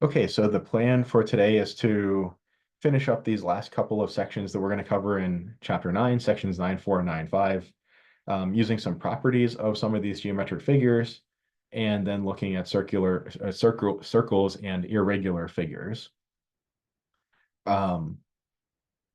Okay, so the plan for today is to finish up these last couple of sections that we're going to cover in Chapter 9, Sections 9.4 and 9.5, using some properties of some of these geometric figures, and then looking at circles and irregular figures. Note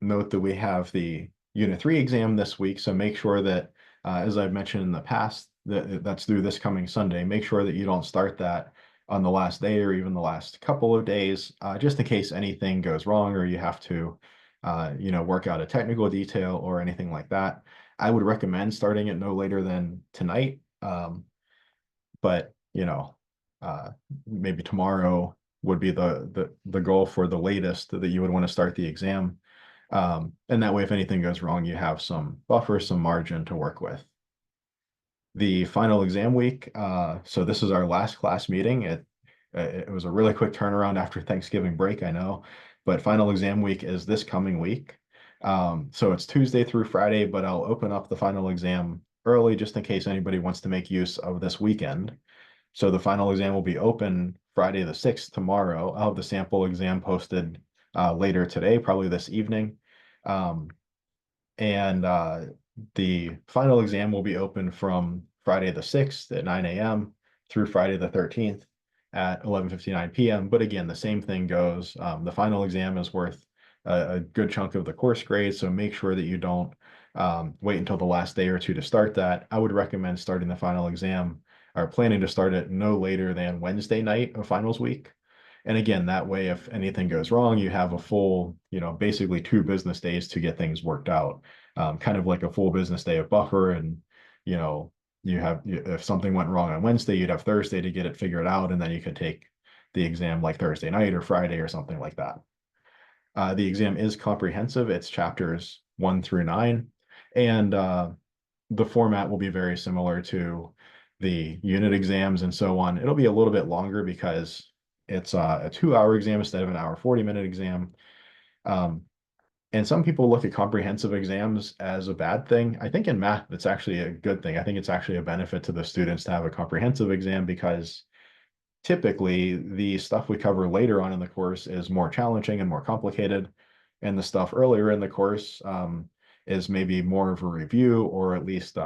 that we have the Unit 3 exam this week, so make sure that, as I've mentioned in the past, that's due this coming Sunday. Make sure that you don't start that on the last day or even the last couple of days, just in case anything goes wrong or you have to, work out a technical detail or anything like that. I would recommend starting it no later than tonight, but uh, maybe tomorrow would be the goal for the latest that you would want to start the exam. And that way, if anything goes wrong, you have some buffer, some margin to work with. The final exam week, so this is our last class meeting. It was a really quick turnaround after Thanksgiving break, I know, but final exam week is this coming week. So it's Tuesday through Friday, but I'll open up the final exam early just in case anybody wants to make use of this weekend. So the final exam will be open Friday the 6th, tomorrow. I'll have the sample exam posted later today, probably this evening. Um, and the final exam will be open from Friday the 6th at 9 a.m. through Friday the 13th at 11:59 p.m. But again, the same thing goes. The final exam is worth a good chunk of the course grade, so make sure that you don't wait until the last day or two to start that. I would recommend starting the final exam or planning to start it no later than Wednesday night of finals week. And again, that way, if anything goes wrong, you have a full, basically 2 business days to get things worked out, kind of like a full business day of buffer. And, you know, if something went wrong on Wednesday, you'd have Thursday to get it figured out. And then you could take the exam like Thursday night or Friday or something like that. The exam is comprehensive. It's chapters 1 through 9. And the format will be very similar to the unit exams and so on. It'll be a little bit longer because it's a 2-hour exam instead of an hour 40-minute exam. And some people look at comprehensive exams as a bad thing. I think in math, it's actually a good thing. I think it's actually a benefit to the students to have a comprehensive exam because typically the stuff we cover later on in the course is more challenging and more complicated. And the stuff earlier in the course is maybe more of a review or at least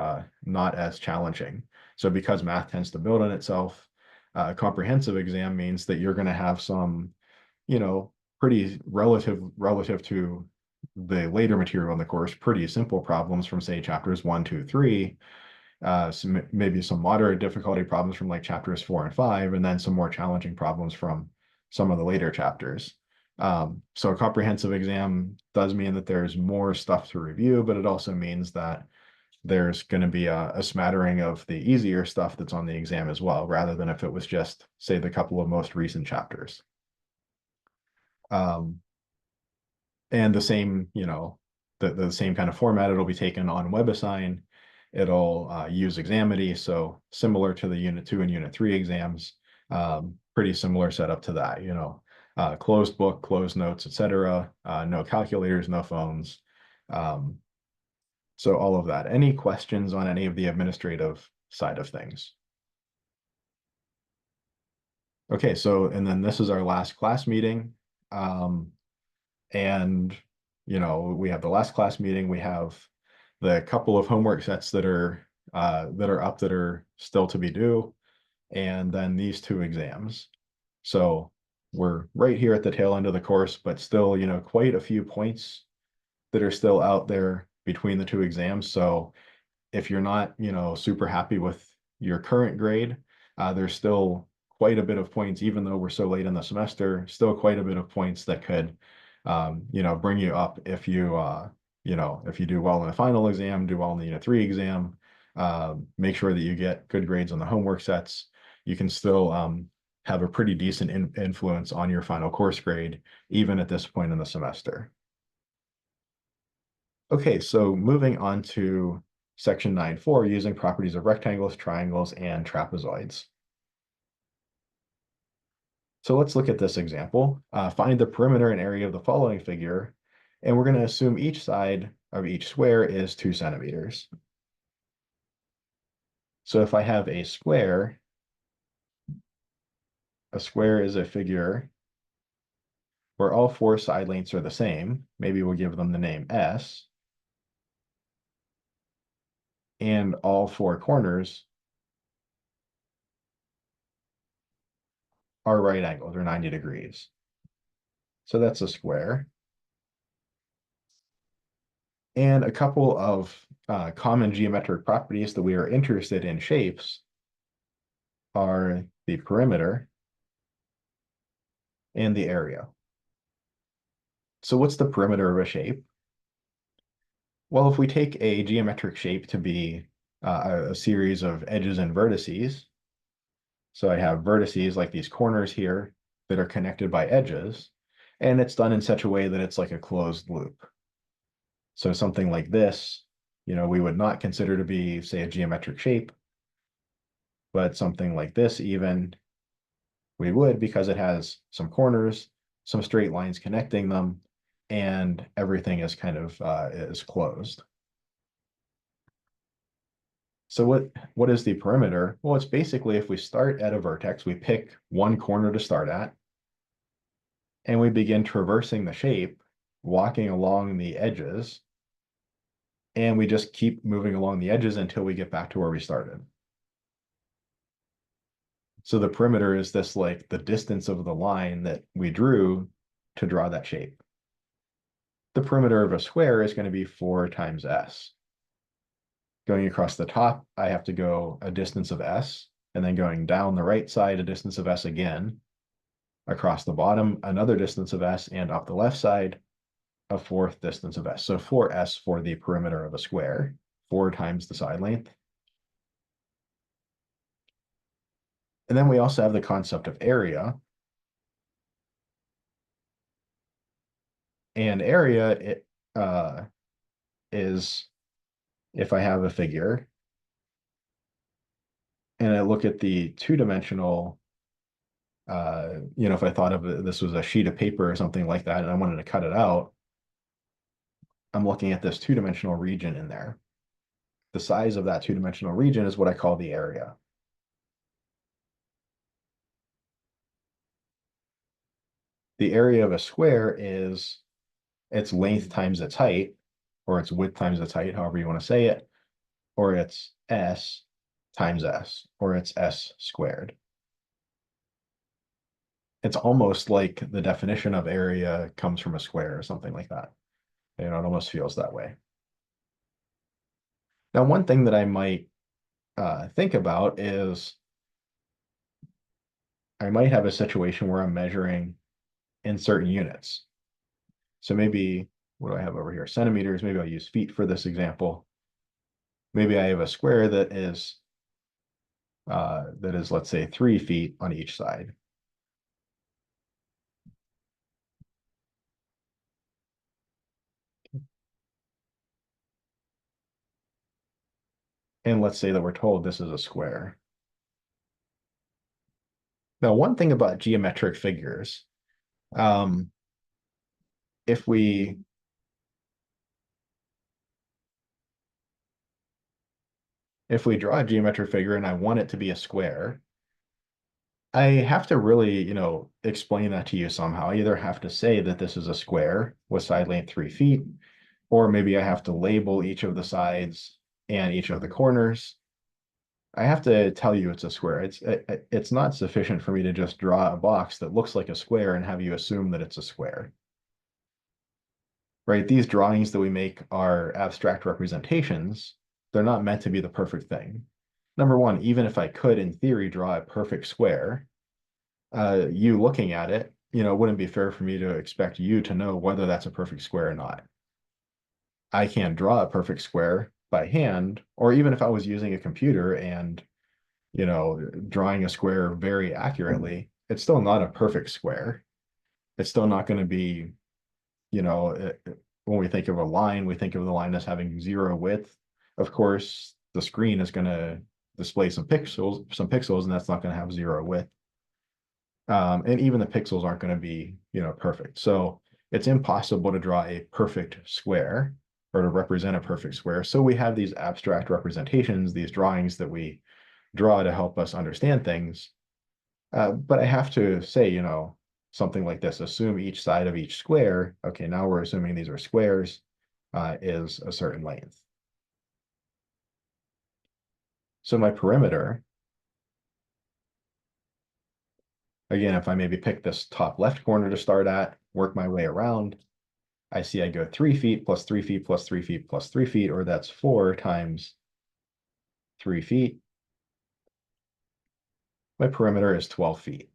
not as challenging. So because math tends to build on itself, a comprehensive exam means that you're going to have some, pretty relative to the later material in the course, pretty simple problems from say chapters 1, 2, 3, maybe some moderate difficulty problems from like chapters 4 and 5, and then some more challenging problems from some of the later chapters. So a comprehensive exam does mean that there's more stuff to review, but it also means that there's going to be a smattering of the easier stuff that's on the exam as well, rather than if it was just, say, the couple of most recent chapters. Um, and the same, the same kind of format, it'll be taken on WebAssign. It'll use Examity, so similar to the Unit 2 and Unit 3 exams, pretty similar setup to that, closed book, closed notes, etc. No calculators, no phones. So all of that. Any questions on any of the administrative side of things? Okay, so, and then this is our last class meeting. And, we have the last class meeting, we have the couple of homework sets that are up that are still to be due, and then these 2 exams. So we're right here at the tail end of the course, but still, quite a few points that are still out there between the 2 exams. So if you're not, super happy with your current grade, there's still quite a bit of points, even though we're so late in the semester, still quite a bit of points that could, bring you up if if you do well in the final exam, do well in the Unit 3 exam, make sure that you get good grades on the homework sets. You can still have a pretty decent influence on your final course grade, even at this point in the semester. Okay, so moving on to section 9.4, using properties of rectangles, triangles, and trapezoids. So let's look at this example. Find the perimeter and area of the following figure, and we're going to assume each side of each square is 2 centimeters. So if I have a square is a figure where all four side lengths are the same. Maybe we'll give them the name S. And all four corners are right angles or 90 degrees. So that's a square. And a couple of common geometric properties that we are interested in shapes are the perimeter and the area. So what's the perimeter of a shape? Well, if we take a geometric shape to be a series of edges and vertices, so I have vertices like these corners here that are connected by edges, and it's done in such a way that it's like a closed loop. So something like this, we would not consider to be, say, a geometric shape, but something like this even, we would, because it has some corners, some straight lines connecting them, and everything is kind of is closed. So what is the perimeter? Well, it's basically if we start at a vertex, we pick one corner to start at, and we begin traversing the shape, walking along the edges, and we just keep moving along the edges until we get back to where we started. So the perimeter is this like the distance of the line that we drew to draw that shape. The perimeter of a square is going to be 4 times s. Going across the top, I have to go a distance of s, and then going down the right side, a distance of s again. Across the bottom, another distance of s, and up the left side, a fourth distance of s. So 4s for the perimeter of a square, 4 times the side length. And then we also have the concept of area. And area is if I have a figure and I look at the two-dimensional, if I thought of this was a sheet of paper or something like that, and I wanted to cut it out, I'm looking at this two-dimensional region in there. The size of that two-dimensional region is what I call the area. The area of a square is its length times its height, or its width times its height, however you want to say it, or it's s times s, or it's s squared. It's almost like the definition of area comes from a square or something like that. It almost feels that way. Now, one thing that I might think about is I might have a situation where I'm measuring in certain units. So maybe, what do I have over here? Centimeters. Maybe I'll use feet for this example. Maybe I have a square that is, let's say, 3 feet on each side. And let's say that we're told this is a square. Now, one thing about geometric figures, if we draw a geometric figure and I want it to be a square, I have to really, explain that to you somehow. I either have to say that this is a square with side length 3 feet, or maybe I have to label each of the sides and each of the corners. I have to tell you it's a square. It's not sufficient for me to just draw a box that looks like a square and have you assume that it's a square. Right? These drawings that we make are abstract representations. They're not meant to be the perfect thing. Number one, even if I could, in theory, draw a perfect square, you looking at it, it wouldn't be fair for me to expect you to know whether that's a perfect square or not. I can't draw a perfect square by hand, or even if I was using a computer and, drawing a square very accurately, it's still not a perfect square. It's still not going to be, when we think of a line, we think of the line as having 0 width. Of course, the screen is going to display some pixels, and that's not going to have 0 width. And even the pixels aren't going to be, perfect. So it's impossible to draw a perfect square or to represent a perfect square. So we have these abstract representations, these drawings that we draw to help us understand things. But I have to say, something like this. Assume each side of each square. Okay, now we're assuming these are squares, is a certain length. So my perimeter, again, if I maybe pick this top left corner to start at, work my way around, I see I go 3 feet plus 3 feet plus 3 feet plus 3 feet, or that's 4 times 3 feet. My perimeter is 12 feet.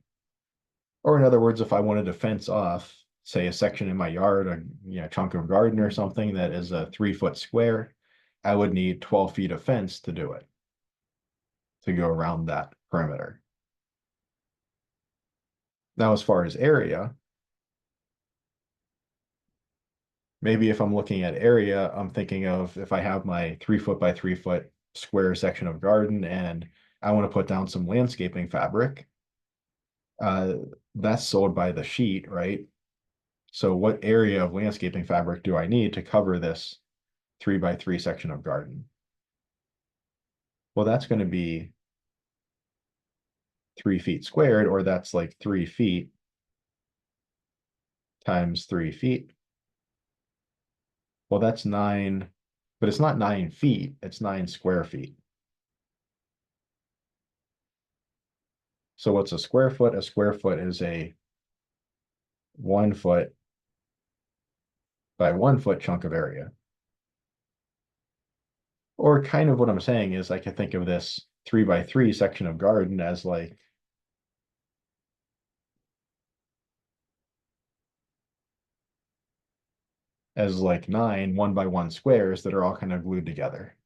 Or in other words, if I wanted to fence off, say, a section in my yard, a chunk of garden or something that is a 3-foot square, I would need 12 feet of fence to do it, to go around that perimeter. Now, as far as area, maybe if I'm looking at area, I'm thinking of if I have my 3-foot by 3-foot square section of garden and I want to put down some landscaping fabric, uh, that's sold by the sheet, right? So what area of landscaping fabric do I need to cover this 3 by 3 section of garden? Well, that's going to be 3 feet squared, or that's like 3 feet times 3 feet. Well, that's 9, but it's not 9 feet, it's 9 square feet. So what's a square foot? A square foot is a 1 foot by 1 foot chunk of area. Or kind of what I'm saying is I could think of this 3 by 3 section of garden as like nine 1 by 1 squares that are all kind of glued together.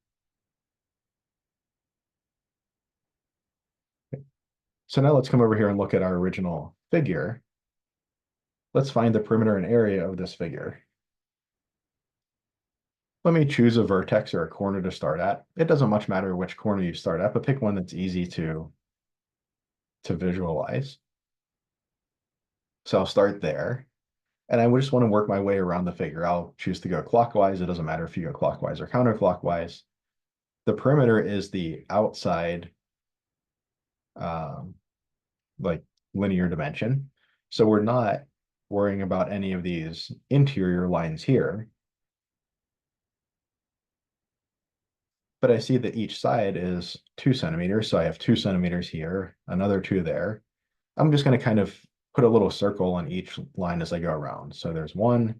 So now let's come over here and look at our original figure. Let's find the perimeter and area of this figure. Let me choose a vertex or a corner to start at. It doesn't much matter which corner you start at, but pick one that's easy to visualize. So I'll start there. And I just want to work my way around the figure. I'll choose to go clockwise. It doesn't matter if you go clockwise or counterclockwise. The perimeter is the outside, um, like linear dimension. So we're not worrying about any of these interior lines here. But I see that each side is 2 centimeters. So I have 2 centimeters here, another 2 there. I'm just going to kind of put a little circle on each line as I go around. So there's 1,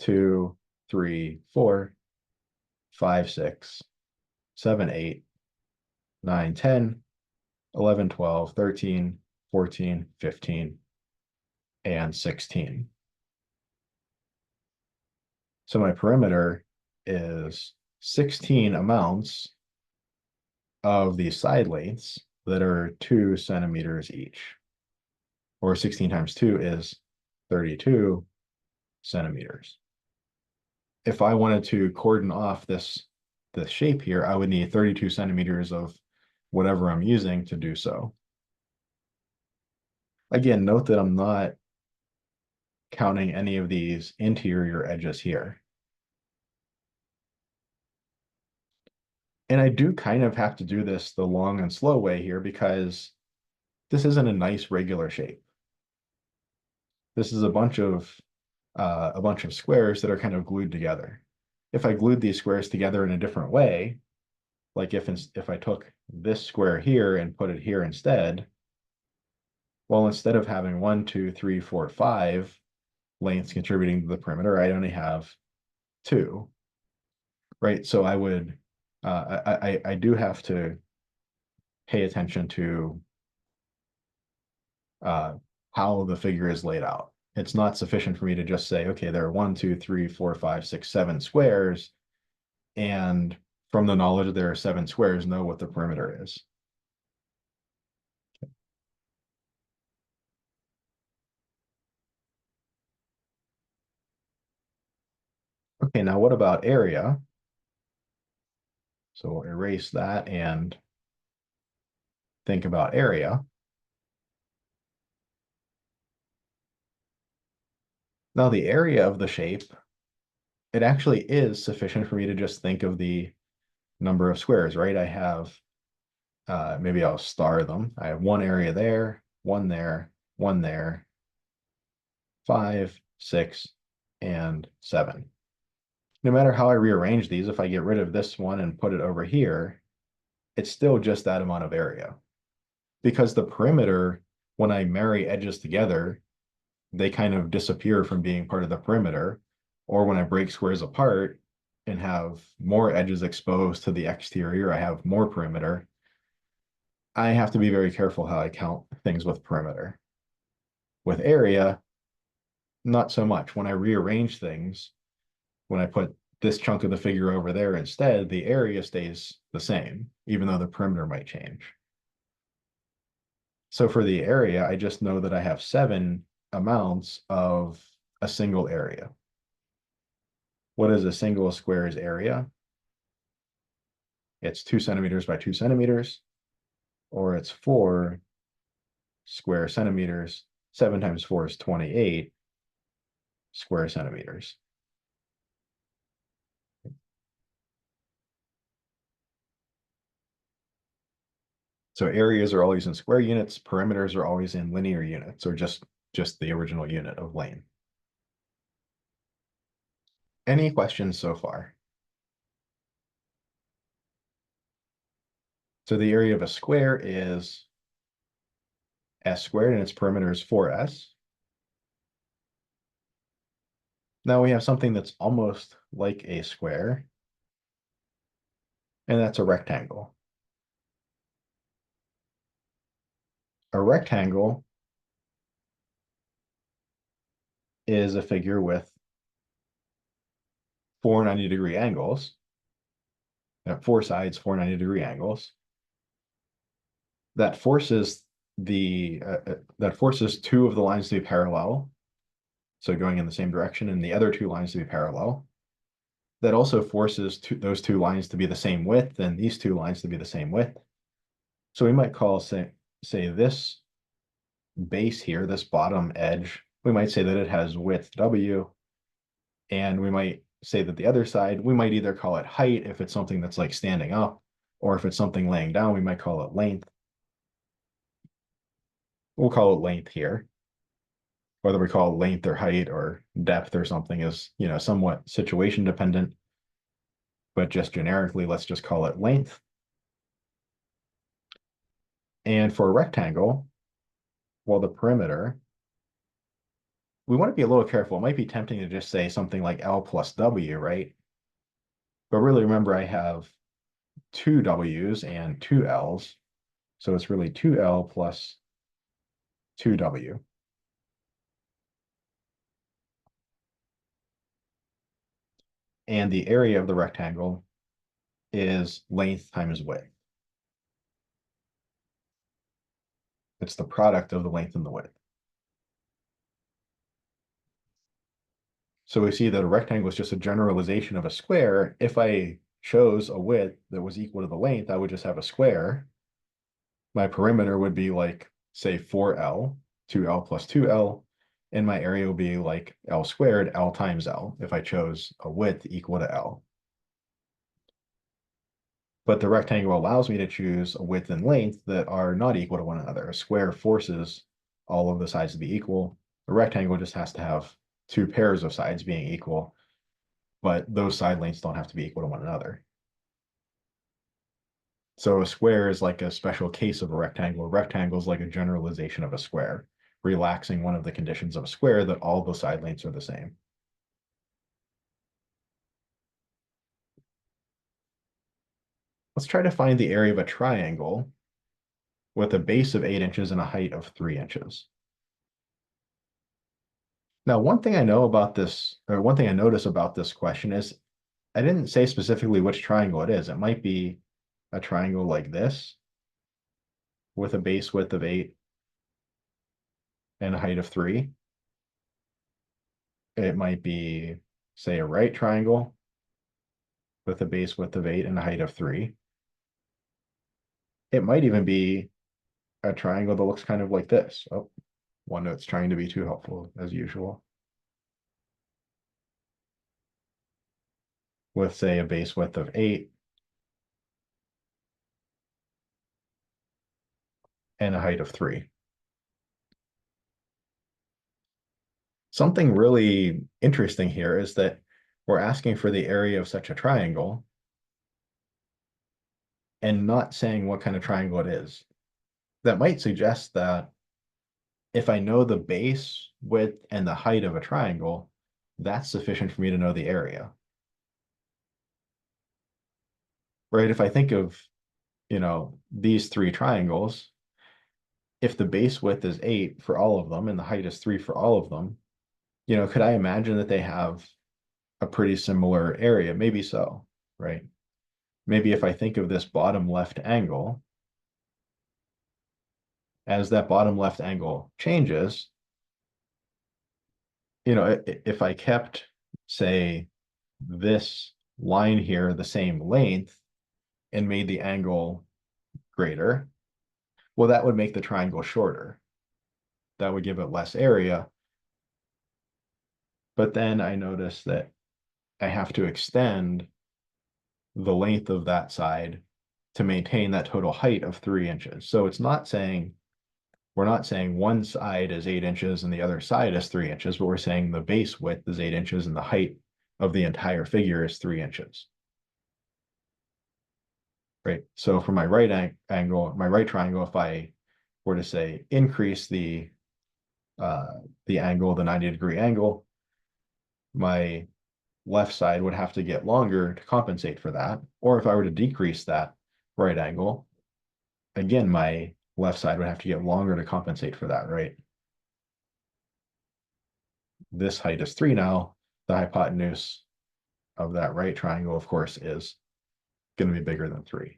2, 3, 4, 5, 6, 7, 8, 9, 10, 11, 12, 13, 14, 15, and 16. So my perimeter is 16 amounts of these side lengths that are 2 centimeters each. Or 16 times 2 is 32 centimeters. If I wanted to cordon off this shape here, I would need 32 centimeters of whatever I'm using to do so. Again, note that I'm not counting any of these interior edges here. And I do kind of have to do this the long and slow way here because this isn't a nice regular shape. This is a bunch of squares that are kind of glued together. If I glued these squares together in a different way, like if I took this square here and put it here instead, well, instead of having 1, 2, 3, 4, 5 lengths contributing to the perimeter, I only have 2, right? So I would, I do have to pay attention to how the figure is laid out. It's not sufficient for me to just say, okay, there are 1, 2, 3, 4, 5, 6, 7 squares, and from the knowledge there are 7 squares, know what the perimeter is. Okay, now what about area? So we'll erase that and think about area. Now the area of the shape, it actually is sufficient for me to just think of the number of squares, right? I have, maybe I'll star them. I have 1 area there, 1 there, 1 there, 5, 6, and 7. No matter how I rearrange these, if I get rid of this one and put it over here, it's still just that amount of area. Because the perimeter, when I marry edges together, they kind of disappear from being part of the perimeter. Or when I break squares apart and have more edges exposed to the exterior, I have more perimeter. I have to be very careful how I count things with perimeter. With area, not so much. When I rearrange things, when I put this chunk of the figure over there instead, the area stays the same, even though the perimeter might change. So for the area, I just know that I have 7 amounts of a single area. What is a single square's area? It's 2 centimeters by 2 centimeters, or it's 4 square centimeters. 7 times 4 is 28 square centimeters. So areas are always in square units, perimeters are always in linear units, or just the original unit of lane. Any questions so far? So the area of a square is s squared, and its perimeter is 4s. Now we have something that's almost like a square, and that's a rectangle. A rectangle is a figure with 4 90-degree angles, 4 sides, 4 90-degree angles. That forces that forces 2 of the lines to be parallel, so going in the same direction, and the other 2 lines to be parallel. That also forces those 2 lines to be the same width, and these 2 lines to be the same width. So we might call, say this base here, this bottom edge, we might say that it has width W, and we might say that the other side, we might either call it height if it's something that's like standing up, or if it's something laying down, we might call it length. We'll call it length here. Whether we call it length or height or depth or something is, somewhat situation dependent. But just generically, let's just call it length. And for a rectangle, well, the perimeter, we want to be a little careful. It might be tempting to just say something like L plus W, right? But really remember, I have 2 W's and 2 L's. So it's really 2L plus 2W. And the area of the rectangle is length times width. It's the product of the length and the width. So we see that a rectangle is just a generalization of a square. If I chose a width that was equal to the length, I would just have a square. My perimeter would be like, say, 4L, 2L plus 2L, and my area will be like L squared, L times L, if I chose a width equal to L. But the rectangle allows me to choose a width and length that are not equal to one another. A square forces all of the sides to be equal. A rectangle just has to have 2 pairs of sides being equal, but those side lengths don't have to be equal to one another. So a square is like a special case of a rectangle. A rectangle is like a generalization of a square, relaxing one of the conditions of a square that all the side lengths are the same. Let's try to find the area of a triangle with a base of 8 inches and a height of 3 inches. Now, one thing I know about this, or one thing I notice about this question is I didn't say specifically which triangle it is. It might be a triangle like this with a base width of 8 and a height of 3. It might be, say, a right triangle with a base width of 8 and a height of 3. It might even be a triangle that looks kind of like this. Oh, OneNote's trying to be too helpful as usual. With, say, a base width of 8 and a height of 3. something really interesting here is that we're asking for the area of such a triangle and not saying what kind of triangle it is. That might suggest that if I know the base, width, and the height of a triangle, that's sufficient for me to know the area. Right? If I think of, these three triangles, if the base width is 8 for all of them and the height is 3 for all of them, could I imagine that they have a pretty similar area? Maybe so, right? Maybe if I think of this bottom left angle, as that bottom left angle changes, if I kept, say, this line here the same length and made the angle greater, well, that would make the triangle shorter. That would give it less area. But then I notice that I have to extend the length of that side to maintain that total height of 3 inches. So we're not saying one side is 8 inches and the other side is 3 inches, but we're saying the base width is 8 inches and the height of the entire figure is 3 inches. Right. So for my right triangle, if I were to say increase the angle, the 90-degree angle, my left side would have to get longer to compensate for that. Or if I were to decrease that right angle, again, my left side would have to get longer to compensate for that, right? This height is 3 now. The hypotenuse of that right triangle, of course, is going to be bigger than 3.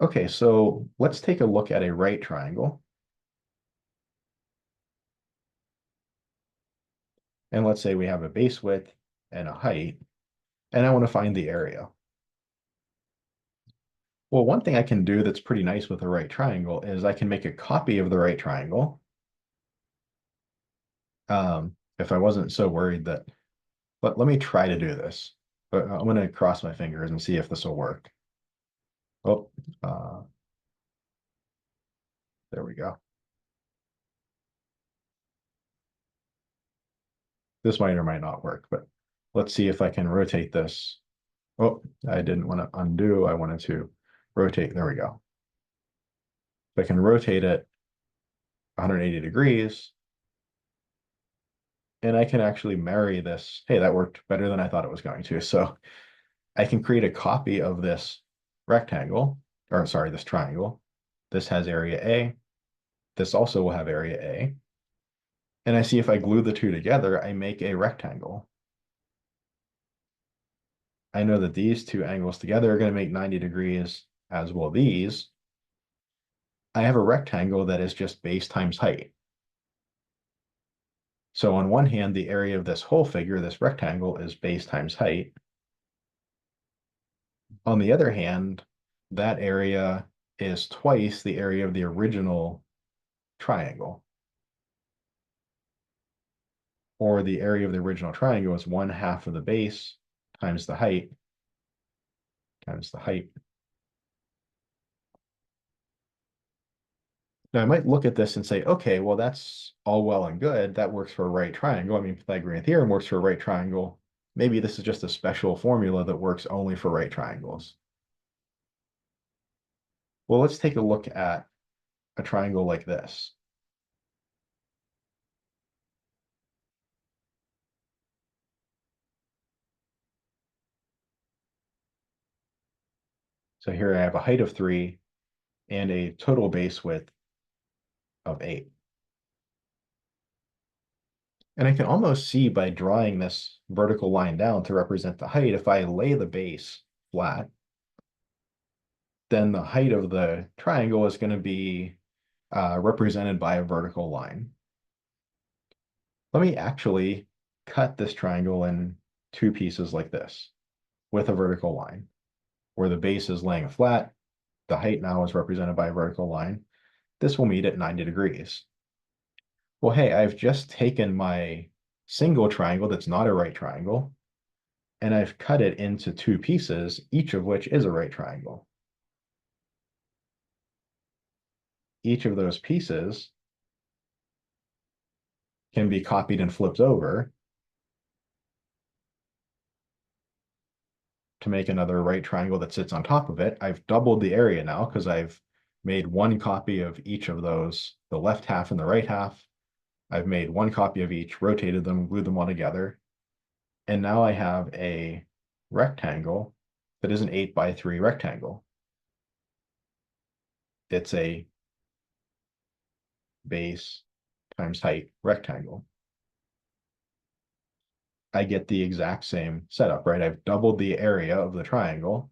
Okay, so let's take a look at a right triangle. And let's say we have a base width and a height, and I want to find the area. Well, one thing I can do that's pretty nice with a right triangle is I can make a copy of the right triangle. If I wasn't so worried that, but let me try to do this. But I'm going to cross my fingers and see if this will work. Oh, there we go. This might or might not work, but let's see if I can rotate this. Oh, I didn't want to undo. I wanted to rotate. There we go. If I can rotate it 180 degrees, and I can actually marry this. Hey, that worked better than I thought it was going to. So I can create a copy of this rectangle, or sorry, this triangle. This has area A. This also will have area A. And I see if I glue the two together, I make a rectangle. I know that these two angles together are going to make 90 degrees, as will these. I have a rectangle that is just base times height. So on one hand, the area of this whole figure, this rectangle, is base times height. On the other hand, that area is twice the area of the original triangle. Or the area of the original triangle is 1/2 of the base times the height times the height. Now I might look at this and say, okay, well, that's all well and good. That works for a right triangle. I mean, Pythagorean theorem works for a right triangle. Maybe this is just a special formula that works only for right triangles. Well, let's take a look at a triangle like this. So here I have a height of 3 and a total base width of 8. And I can almost see by drawing this vertical line down to represent the height, if I lay the base flat, then the height of the triangle is going to be represented by a vertical line. Let me actually cut this triangle in 2 pieces like this with a vertical line, where the base is laying flat. The height now is represented by a vertical line. This will meet at 90 degrees. Well, hey, I've just taken my single triangle that's not a right triangle, and I've cut it into 2 pieces, each of which is a right triangle. each of those pieces can be copied and flipped over to make another right triangle that sits on top of it. I've doubled the area now because I've made one copy of each of those, the left half and the right half. I've made one copy of each, rotated them, glued them all together. And now I have a rectangle that is an 8x3 rectangle. It's a base times height rectangle. I get the exact same setup, right? I've doubled the area of the triangle,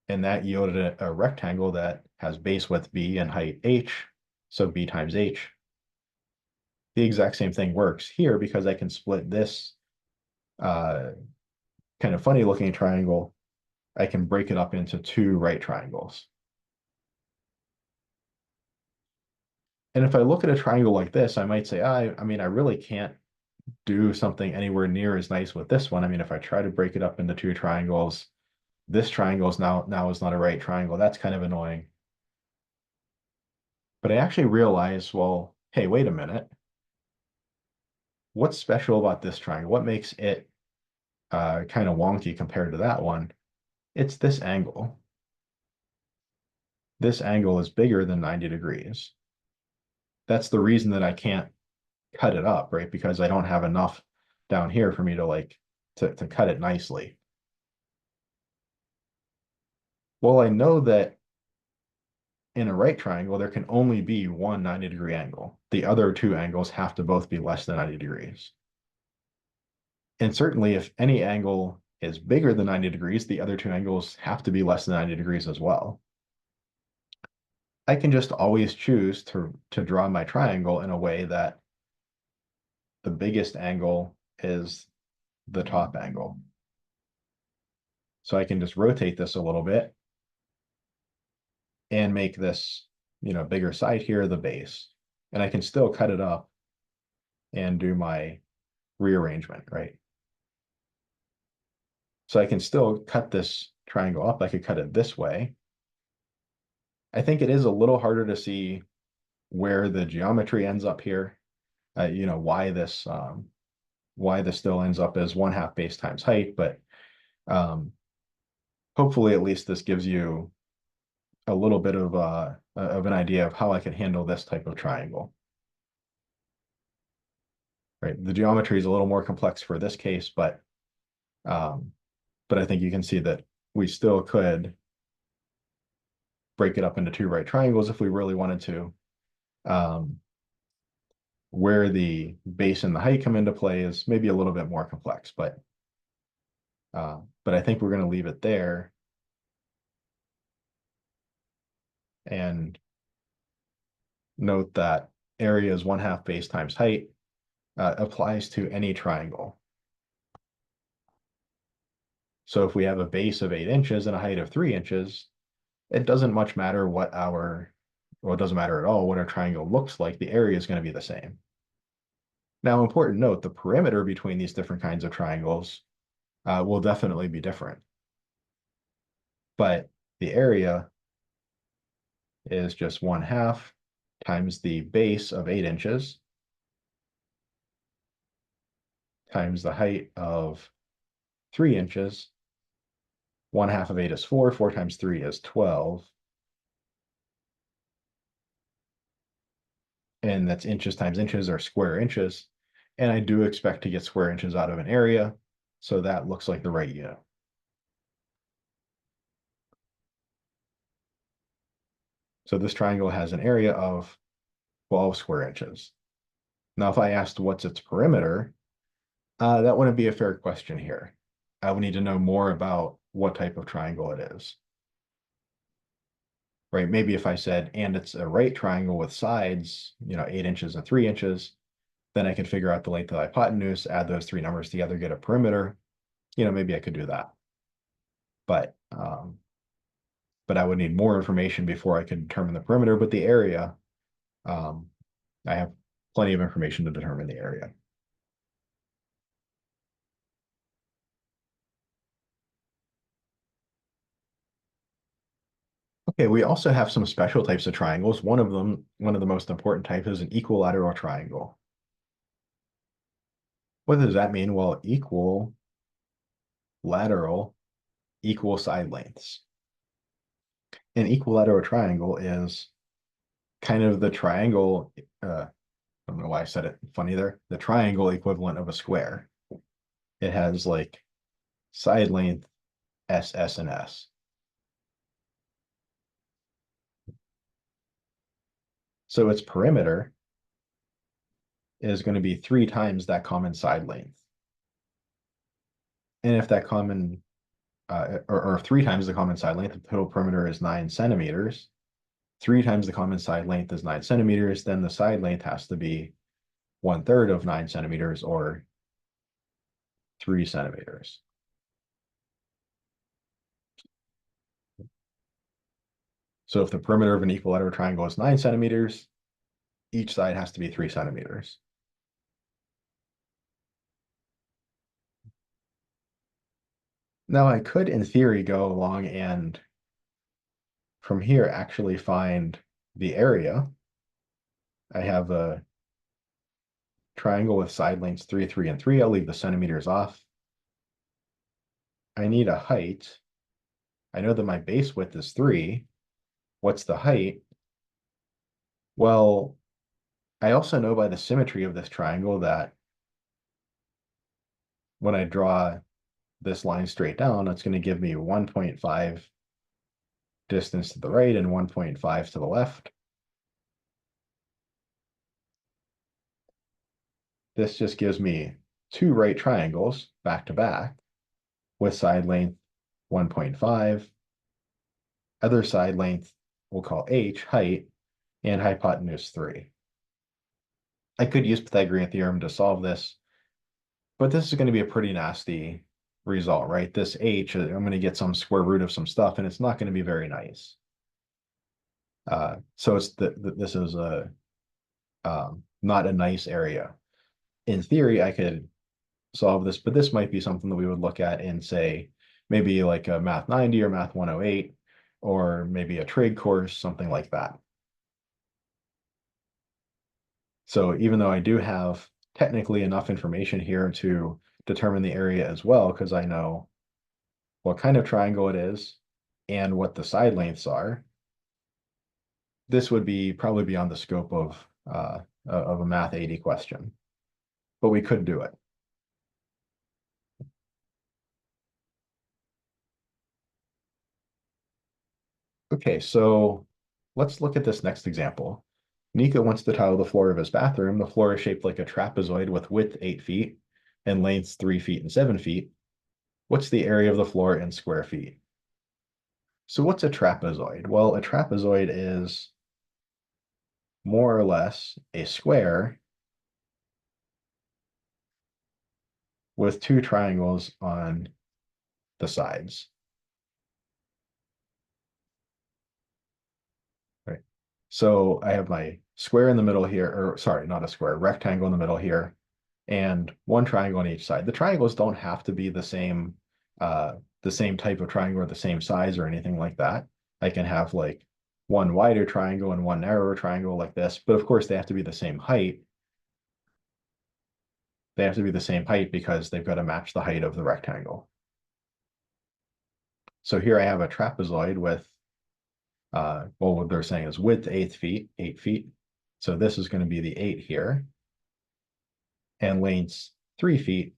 and that yielded a rectangle that has base width b and height h, so b times h. The exact same thing works here because I can split this kind of funny looking triangle. I can break it up into two right triangles. And if I look at a triangle like this, I might say, I mean, I really can't do something anywhere near as nice with this one. I mean, if I try to break it up into two triangles, this triangle is now is not a right triangle. That's kind of annoying. But I actually realized, well, hey, wait a minute. What's special about this triangle? What makes it kind of wonky compared to that one? It's this angle. This angle is bigger than 90 degrees. That's the reason that I can't cut it up, right? Because I don't have enough down here for me to to cut it nicely. Well, I know that in a right triangle, there can only be one 90-degree angle. The other two angles have to both be less than 90 degrees. And certainly if any angle is bigger than 90 degrees, the other two angles have to be less than 90 degrees as well. I can just always choose to draw my triangle in a way that the biggest angle is the top angle. So I can just rotate this a little bit and make this, bigger side here, the base. And I can still cut it up and do my rearrangement, right? So I can still cut this triangle up. I could cut it this way. I think it is a little harder to see where the geometry ends up here. Why this still ends up as 1/2 base times height, but hopefully at least this gives you a little bit of an idea of how I can handle this type of triangle. Right, the geometry is a little more complex for this case, but I think you can see that we still could break it up into two right triangles if we really wanted to. Where the base and the height come into play is maybe a little bit more complex, but I think we're going to leave it there and note that area is 1/2 base times height applies to any triangle. So if we have a base of 8 inches and a height of 3 inches, it doesn't much matter well, it doesn't matter at all what our triangle looks like. The area is going to be the same. Now, important note, the perimeter between these different kinds of triangles will definitely be different. But the area is just 1/2 times the base of 8 inches times the height of 3 inches. 1/2 of 8 is 4. 4 times 3 is 12. And that's inches times inches or square inches. And I do expect to get square inches out of an area. So that looks like the right unit. So this triangle has an area of 12 square inches. Now, if I asked what's its perimeter, that wouldn't be a fair question here. I would need to know more about what type of triangle it is. Right? Maybe if I said, and it's a right triangle with sides, 8 inches and 3 inches, then I could figure out the length of the hypotenuse, add those three numbers together, get a perimeter. Maybe I could do that. But I would need more information before I could determine the perimeter. But the area, I have plenty of information to determine the area. Okay, we also have some special types of triangles. One of them, one of the most important types, is an equilateral triangle. What does that mean? Well, equal lateral equal side lengths. An equilateral triangle is kind of the triangle, I don't know why I said it funny there, the triangle equivalent of a square. It has like side length S, S, and S. So its perimeter is going to be 3 times that common side length. And if that common, or 3 times the common side length, the total perimeter is 9 centimeters. 3 times the common side length is 9 centimeters, then the side length has to be 1/3 of 9 centimeters, or 3 centimeters. So if the perimeter of an equilateral triangle is 9 centimeters, each side has to be 3 centimeters. Now I could, in theory, go along and from here actually find the area. I have a triangle with side lengths 3, 3, and 3. I'll leave the centimeters off. I need a height. I know that my base width is 3. What's the height? Well, I also know by the symmetry of this triangle that when I draw this line straight down, it's going to give me 1.5 distance to the right and 1.5 to the left. This just gives me 2 right triangles back to back with side length 1.5. Other side length we'll call h, height, and hypotenuse 3. I could use Pythagorean theorem to solve this, but this is going to be a pretty nasty result, right? This h, I'm going to get some square root of some stuff, and it's not going to be very nice. So it's this is a not a nice area. In theory, I could solve this, but this might be something that we would look at in, say, maybe like a Math 90 or Math 108, or maybe a trade course, something like that. So even though I do have technically enough information here to determine the area as well, because I know what kind of triangle it is and what the side lengths are, this would be probably beyond the scope of a Math 80 question, but we could do it. Okay, so let's look at this next example. Nico wants to tile the floor of his bathroom. The floor is shaped like a trapezoid with width 8 feet and lengths 3 feet and 7 feet. What's the area of the floor in square feet? So what's a trapezoid? Well, a trapezoid is more or less a square with 2 triangles on the sides. Right. So I have my square in the middle here, or sorry, not a square, rectangle in the middle here, and 1 triangle on each side. The triangles don't have to be the same type of triangle or the same size or anything like that. I can have like 1 wider triangle and 1 narrower triangle like this, but of course they have to be the same height. They have to be the same height because they've got to match the height of the rectangle. So here I have a trapezoid with, well, what they're saying is width 8 feet, 8 feet. So this is going to be the 8 here, and lengths 3 feet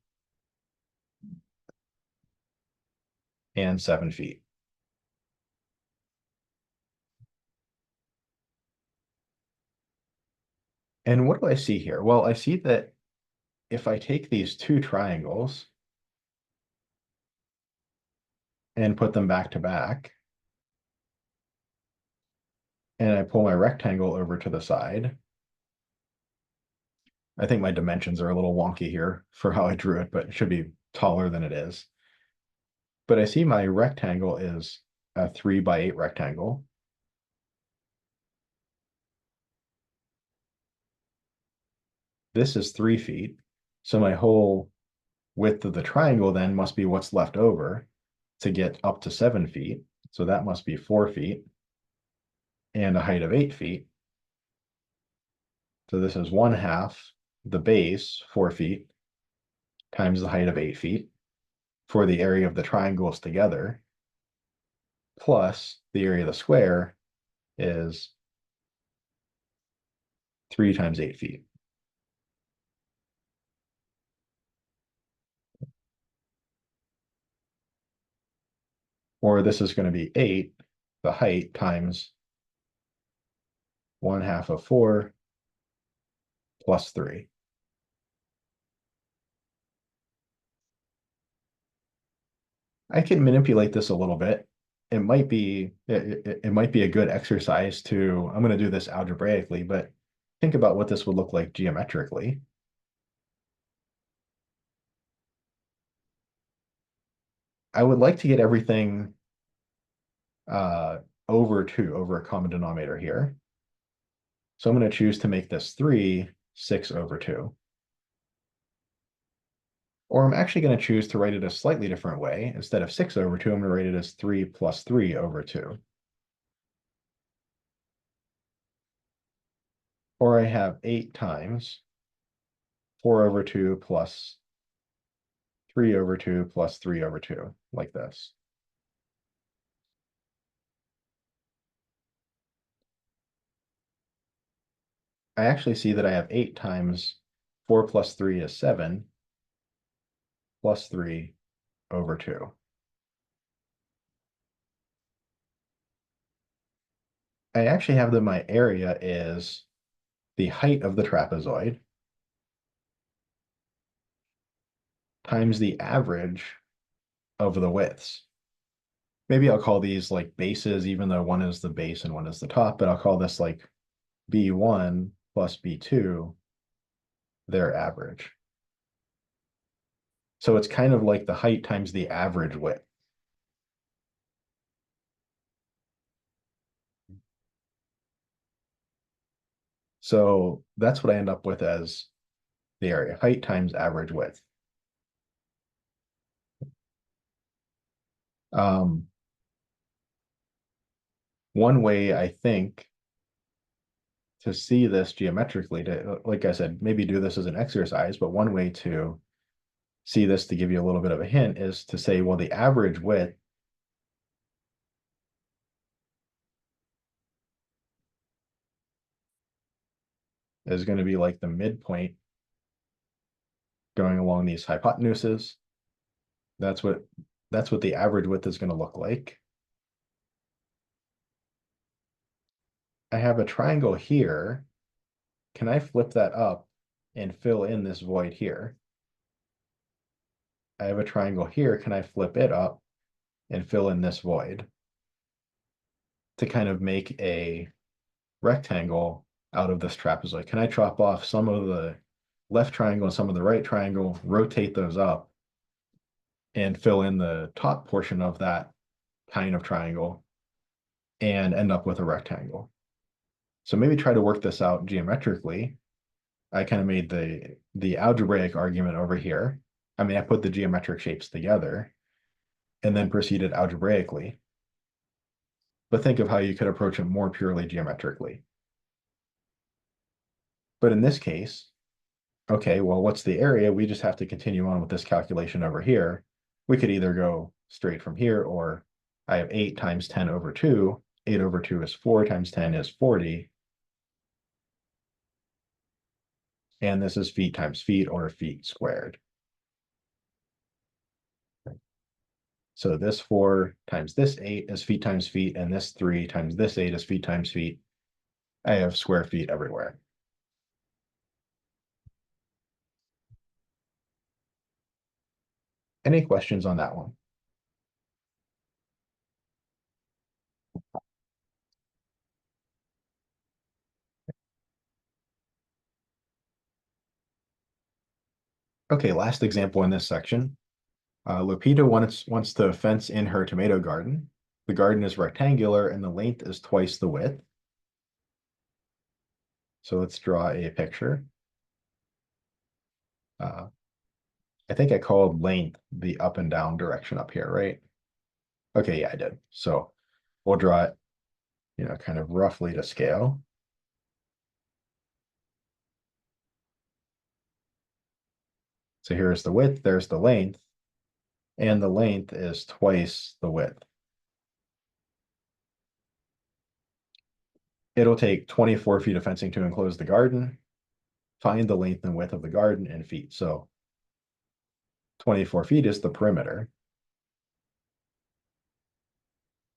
and 7 feet. And what do I see here? Well, I see that if I take these 2 triangles and put them back to back, and I pull my rectangle over to the side, I think my dimensions are a little wonky here for how I drew it, but it should be taller than it is. But I see my rectangle is a 3 by 8 rectangle. This is 3 feet. So my whole width of the triangle then must be what's left over to get up to 7 feet. So that must be 4 feet. and a height of 8 feet. So this is 1/2 the base, 4 feet, times the height of 8 feet for the area of the triangles together, plus the area of the square is 3 times 8 feet. Or this is going to be 8, the height, times 1/2 of 4 plus 3. I can manipulate this a little bit. It might be a good exercise to, I'm going to do this algebraically, but think about what this would look like geometrically. I would like to get everything over a common denominator here. So I'm going to choose to make this 3, 6/2. Or I'm actually going to choose to write it a slightly different way. Instead of 6/2, I'm going to write it as 3 plus 3/2. Or I have 8 times 4/2 plus 3/2 plus 3/2, like this. I actually see that I have 8 times 4 plus 3 is 7, plus 3/2. I actually have that my area is the height of the trapezoid times the average of the widths. Maybe I'll call these like bases, even though one is the base and one is the top, but I'll call this like B1 plus B2, their average. So it's kind of like the height times the average width. So that's what I end up with as the area, height times average width. Um, One way I think to see this geometrically, to, like I said, maybe do this as an exercise, but one way to see this, to give you a little bit of a hint, is to say, well, the average width is going to be like the midpoint going along these hypotenuses. That's what the average width is going to look like. I have a triangle here. Can I flip that up and fill in this void here? I have a triangle here. Can I flip it up and fill in this void to kind of make a rectangle out of this trapezoid? Can I chop off some of the left triangle and some of the right triangle, rotate those up, and fill in the top portion of that kind of triangle and end up with a rectangle? So maybe try to work this out geometrically. I kind of made the algebraic argument over here. I mean, I put the geometric shapes together and then proceeded algebraically. But think of how you could approach it more purely geometrically. But in this case, okay, well, what's the area? We just have to continue on with this calculation over here. We could either go straight from here, or I have 8 times 10/2. 8/2 is 4 times 10 is 40. And this is feet times feet, or feet squared. So this 4 times this 8 is feet times feet, and this 3 times this 8 is feet times feet. I have square feet everywhere. Any questions on that one? Okay, last example in this section. Lupita wants to fence in her tomato garden. The garden is rectangular and the length is twice the width. So let's draw a picture. I think I called length the up and down direction up here, right? Okay, yeah, I did. So we'll draw it. kind of roughly to scale. So here's the width, there's the length, and the length is twice the width. It'll take 24 feet of fencing to enclose the garden. Find the length and width of the garden in feet. So 24 feet is the perimeter.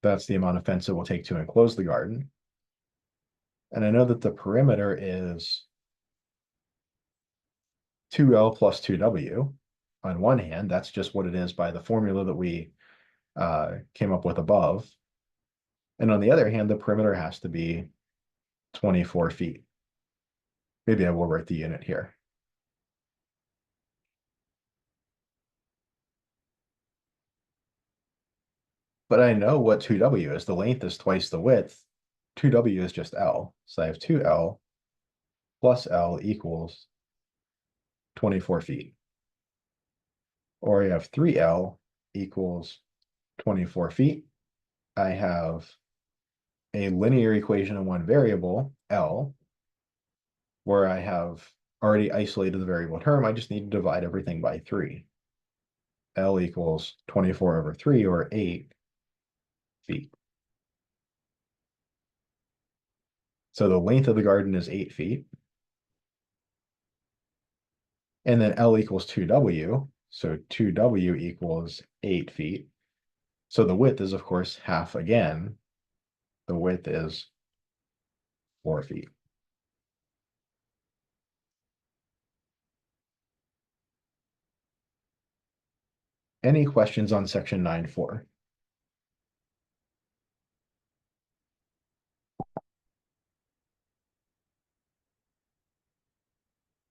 That's the amount of fence it will take to enclose the garden. And I know that the perimeter is 2L plus 2W. On one hand, that's just what it is by the formula that we came up with above. And on the other hand, the perimeter has to be 24 feet. Maybe I will write the unit here. But I know what 2W is. The length is twice the width. 2W is just L. So I have 2L plus L equals 24 feet. Or I have 3L equals 24 feet. I have a linear equation in one variable, L, where I have already isolated the variable term. I just need to divide everything by 3. L equals 24 over 3, or 8 feet. So the length of the garden is 8 feet. And then L equals 2W. So 2W equals 8 feet. So the width is, of course, half again. The width is 4 feet. Any questions on section 9.4?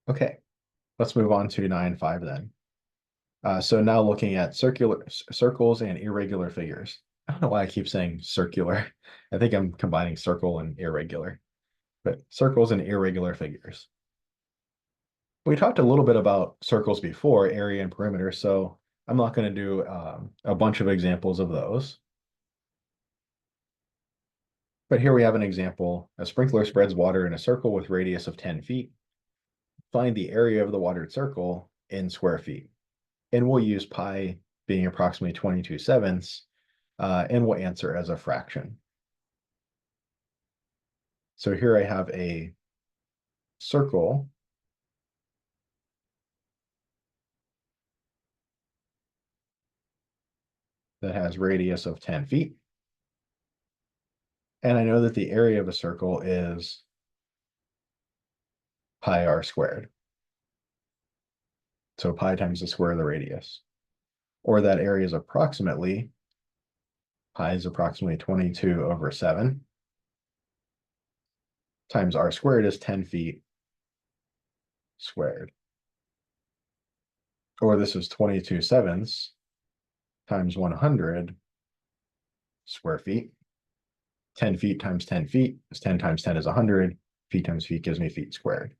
Okay, let's move on to 9.5 then. So now looking at circles and irregular figures. I don't know why I keep saying circular. I think I'm combining circle and irregular, but circles and irregular figures. We talked a little bit about circles before, area and perimeter, so I'm not going to do a bunch of examples of those. But here we have an example. A sprinkler spreads water in a circle with radius of 10 feet. Find the area of the watered circle in square feet. And we'll use pi being approximately 22/7, and we'll answer as a fraction. So here I have a circle that has radius of 10 feet. And I know that the area of a circle is pi r squared. So pi times the square of the radius. Or that area is approximately, pi is approximately 22/7, times r squared is 10 feet squared. Or this is 22/7 times 100 square feet. 10 feet times 10 feet is 10 times 10 is 100. Feet times feet gives me feet squared.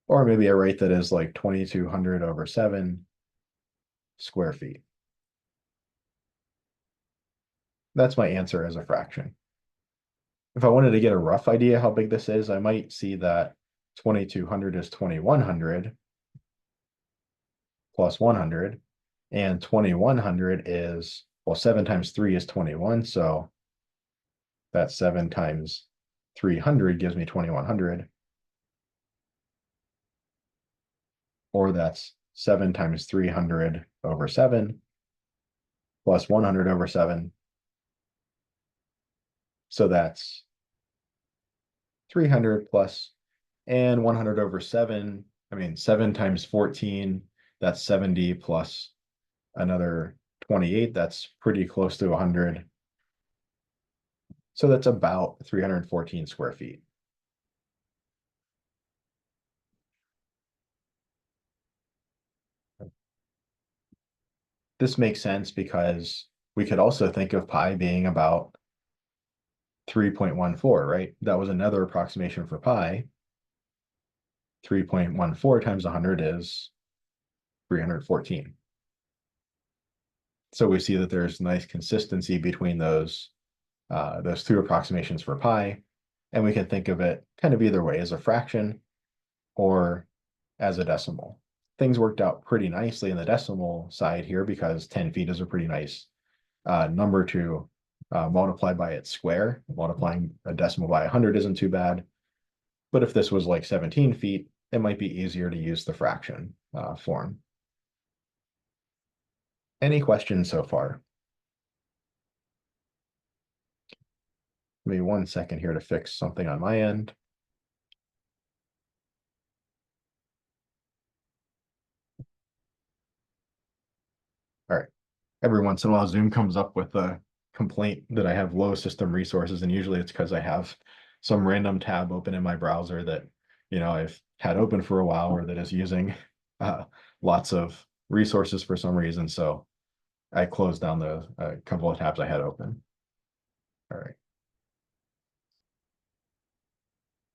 Or maybe I write that as like 2200/7 square feet. That's my answer as a fraction. If I wanted to get a rough idea how big this is, I might see that 2200 is 2100 plus 100, and 2100 is, well, 7 times 3 is 21, so that's 7 times 300 gives me 2100. Or that's 7 times 300/7 plus 100/7. So that's 300 plus, and 100/7. I mean, 7 times 14, that's 70 plus another 28. That's pretty close to 100. So that's about 314 square feet. This makes sense because we could also think of pi being about 3.14, right? That was another approximation for pi. 3.14 times 100 is 314. So we see that there's nice consistency between those those two approximations for pi, and we can think of it kind of either way, as a fraction or as a decimal. Things worked out pretty nicely in the decimal side here because 10 feet is a pretty nice number to multiply by its square. Multiplying a decimal by 100 isn't too bad. But if this was like 17 feet, it might be easier to use the fraction form. Any questions so far? Give me 1 second here to fix something on my end. All right. Every once in a while, Zoom comes up with a complaint that I have low system resources, and usually it's because I have some random tab open in my browser that, I've had open for a while, or that is using lots of resources for some reason. So I closed down the couple of tabs I had open. All right.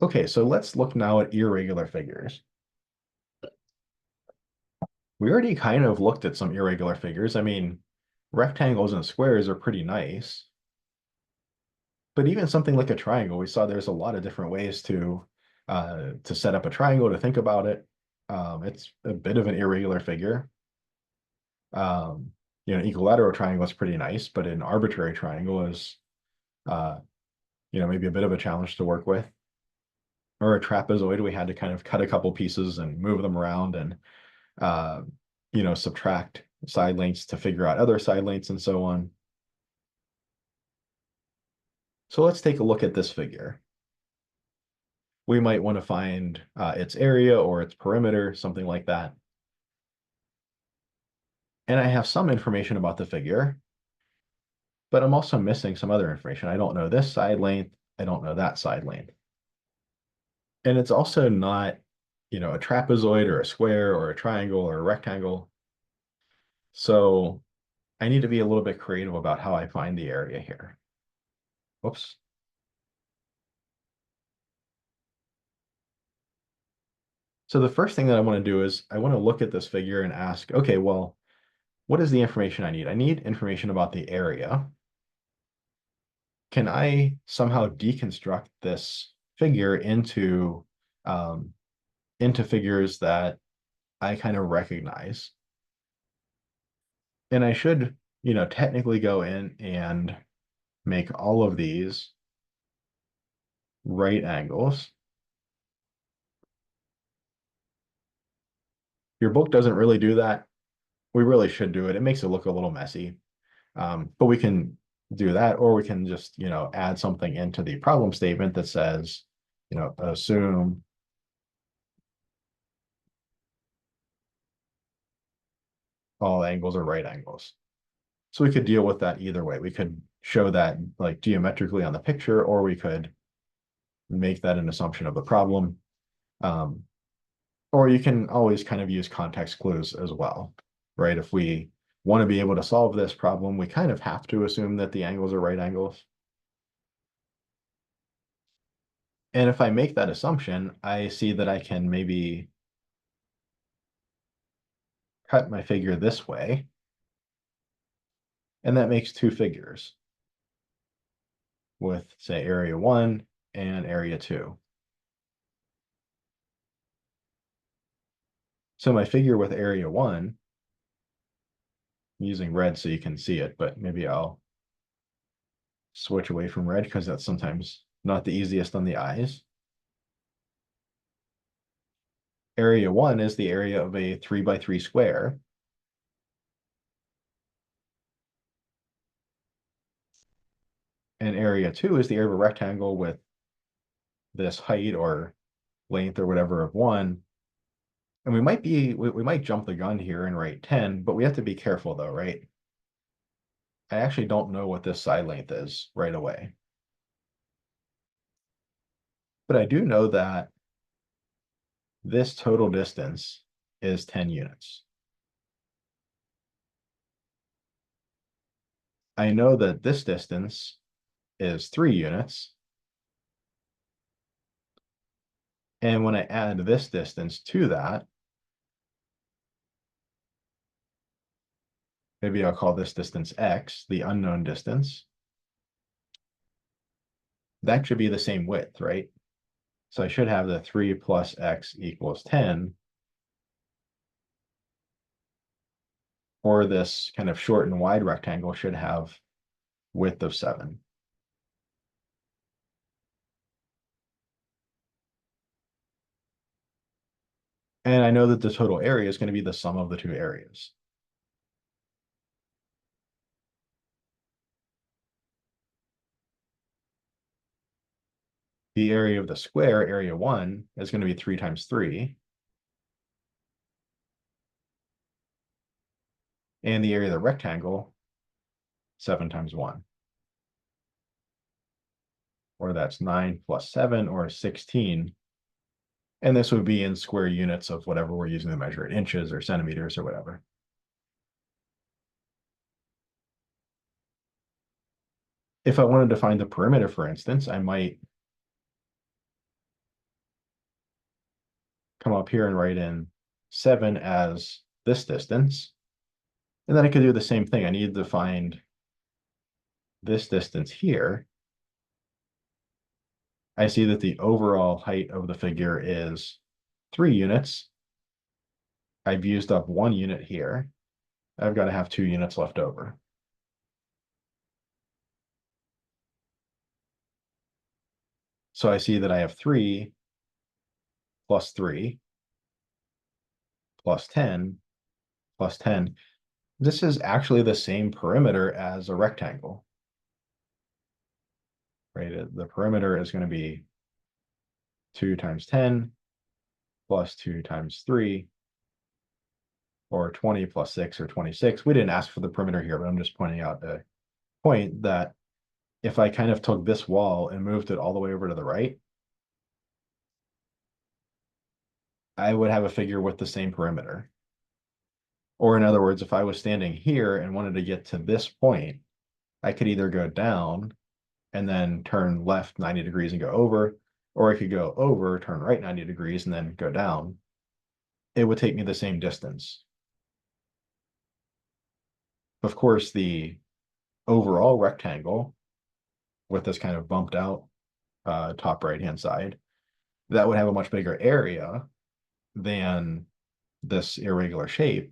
Okay, so let's look now at irregular figures. We already kind of looked at some irregular figures. I mean, rectangles and squares are pretty nice. But even something like a triangle, we saw there's a lot of different ways to set up a triangle, to think about it. It's a bit of an irregular figure. Equilateral triangle is pretty nice, but an arbitrary triangle is, maybe a bit of a challenge to work with. Or a trapezoid, we had to kind of cut a couple pieces and move them around and, subtract side lengths to figure out other side lengths and so on. So let's take a look at this figure. We might want to find its area or its perimeter, something like that. And I have some information about the figure, but I'm also missing some other information. I don't know this side length. I don't know that side length. And it's also not, a trapezoid or a square or a triangle or a rectangle. So I need to be a little bit creative about how I find the area here. Whoops. So the first thing that I want to do is I want to look at this figure and ask, okay, well, what is the information I need? I need information about the area. Can I somehow deconstruct this figure into figures that I kind of recognize? And I should, technically go in and make all of these right angles. Your book doesn't really do that. We really should do it. It makes it look a little messy. But we can do that, or we can just, add something into the problem statement that says, assume all angles are right angles. So we could deal with that either way. We could show that like geometrically on the picture, or we could make that an assumption of the problem. Or you can always kind of use context clues as well, right? If we want to be able to solve this problem, we kind of have to assume that the angles are right angles. And if I make that assumption, I see that I can maybe cut my figure this way. And that makes two figures with, say, area 1 and area 2. So my figure with area 1, I'm using red so you can see it, but maybe I'll switch away from red because that's sometimes not the easiest on the eyes. Area 1 is the area of a 3x3 square. And area 2 is the area of a rectangle with this height or length or whatever of 1. And we might jump the gun here and write 10, but we have to be careful though, right? I actually don't know what this side length is right away. But I do know that this total distance is 10 units. I know that this distance is 3 units. And when I add this distance to that, maybe I'll call this distance x, the unknown distance. that should be the same width, right? So I should have the 3 plus x equals 10, or this kind of short and wide rectangle should have width of 7. And I know that the total area is going to be the sum of the two areas. The area of the square, area 1, is going to be 3 times 3. And the area of the rectangle, 7 times 1. Or that's 9 plus 7, or 16. And this would be in square units of whatever we're using to measure it, inches or centimeters or whatever. If I wanted to find the perimeter, for instance, I might come up here and write in 7 as this distance. And then I could do the same thing. I need to find this distance here. I see that the overall height of the figure is 3 units. I've used up 1 unit here. I've got to have 2 units left over. So I see that I have 3 plus 3 plus 10 plus 10. This is actually the same perimeter as a rectangle, right? The perimeter is going to be 2 times 10 plus 2 times 3, or 20 plus 6, or 26. We didn't ask for the perimeter here, but I'm just pointing out a point that if I kind of took this wall and moved it all the way over to the right, I would have a figure with the same perimeter. Or in other words, if I was standing here and wanted to get to this point, I could either go down and then turn left 90 degrees and go over, or I could go over, turn right 90 degrees, and then go down. It would take me the same distance. Of course, the overall rectangle with this kind of bumped out top right-hand side, that would have a much bigger area than this irregular shape,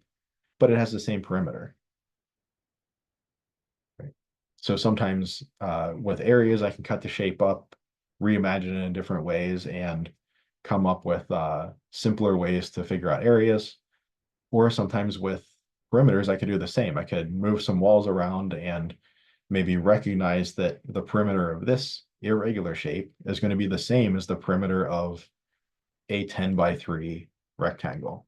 but it has the same perimeter. Right? So sometimes with areas, I can cut the shape up, reimagine it in different ways, and come up with simpler ways to figure out areas. Or sometimes with perimeters, I could do the same. I could move some walls around and maybe recognize that the perimeter of this irregular shape is going to be the same as the perimeter of a 10 by 3 rectangle.